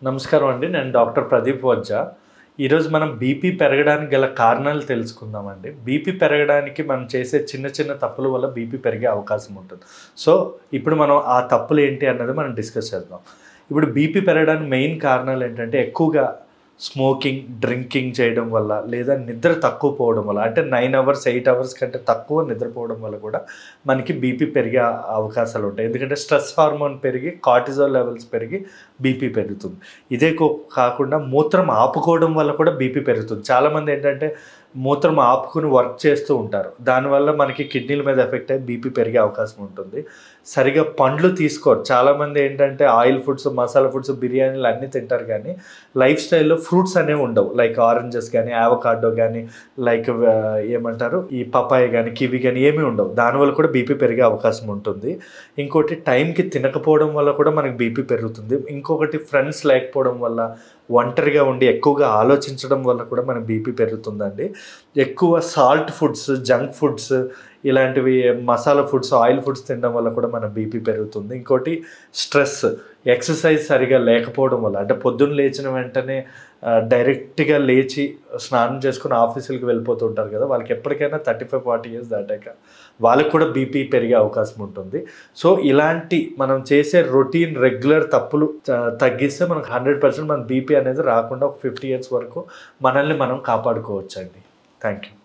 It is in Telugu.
నమస్కారం అండి. నేను డాక్టర్ ప్రదీప్ వజ్జా. ఈరోజు మనం బీపీ పెరగడానికి గల కారణాలు తెలుసుకుందామండి. బీపీ పెరగడానికి మనం చేసే చిన్న చిన్న తప్పుల వల్ల బీపీ పెరిగే అవకాశం ఉంటుంది. సో, ఇప్పుడు మనం ఆ తప్పులు ఏంటి అన్నది మనం డిస్కస్ చేద్దాం. ఇప్పుడు బీపీ పెరగడానికి మెయిన్ కారణాలు ఏంటంటే ఎక్కువగా స్మోకింగ్, డ్రింకింగ్ చేయడం వల్ల లేదా నిద్ర తక్కువ పోవడం వల్ల అంటే 9 అవర్స్, 8 అవర్స్ కంటే తక్కువ నిద్రపోవడం వల్ల కూడా మనకి బీపీ పెరిగే అవకాశాలు ఉంటాయి. ఎందుకంటే స్ట్రెస్ హార్మోన్ పెరిగి కార్టిజాల్ లెవెల్స్ పెరిగి బీపీ పెరుగుతుంది. ఇదే కాకుండా మూత్రం ఆపుకోవడం వల్ల కూడా బీపీ పెరుగుతుంది. చాలామంది ఏంటంటే మూత్రం ఆపుకుని వర్క్ చేస్తూ ఉంటారు. దానివల్ల మనకి కిడ్నీల మీద ఎఫెక్ట్ అయ్యి బీపీ పెరిగే అవకాశం ఉంటుంది. సరిగా పండ్లు తీసుకోరు. చాలామంది ఏంటంటే ఆయిల్ ఫుడ్స్, మసాలా ఫుడ్స్, బిర్యానీలు అన్నీ తింటారు కానీ లైఫ్ స్టైల్లో ఫ్రూట్స్ అనేవి ఉండవు. లైక్ ఆరెంజెస్ కానీ, ఆవకాడో కానీ, లైక్ ఏమంటారు ఈ పపాయ కానీ, కివి కానీ ఏమీ ఉండవు. దానివల్ల కూడా బీపీ పెరిగే అవకాశం ఉంటుంది. ఇంకోటి టైంకి తినకపోవడం వల్ల కూడా మనకి బీపీ పెరుగుతుంది. ఇంకొకటి ఫ్రెండ్స్ లేకపోవడం వల్ల, ఒంటరిగా ఉండి ఎక్కువగా ఆలోచించడం వల్ల కూడా మనకి బీపీ పెరుగుతుందండి. ఎక్కువ సాల్ట్ ఫుడ్స్, జంక్ ఫుడ్స్, ఇలాంటివి మసాలా ఫుడ్స్, ఆయిల్ ఫుడ్స్ తినడం వల్ల కూడా మన బీపీ పెరుగుతుంది. ఇంకోటి స్ట్రెస్, ఎక్సర్సైజ్ సరిగా లేకపోవడం వల్ల అంటే పొద్దున్న లేచిన వెంటనే డైరెక్ట్గా లేచి స్నానం చేసుకుని ఆఫీసులకు వెళ్ళిపోతూ ఉంటారు కదా, వాళ్ళకి ఎప్పటికైనా 35-40 ఇయర్స్ దాటాక వాళ్ళకి కూడా బీపీ పెరిగే అవకాశం ఉంటుంది. సో ఇలాంటి మనం చేసే రొటీన్ రెగ్యులర్ తప్పులు తగ్గిస్తే మనకు 100% మన బీపీ అనేది రాకుండా ఒక 50 ఇయర్స్ వరకు మనల్ని మనం కాపాడుకోవచ్చు అండి. Thank you.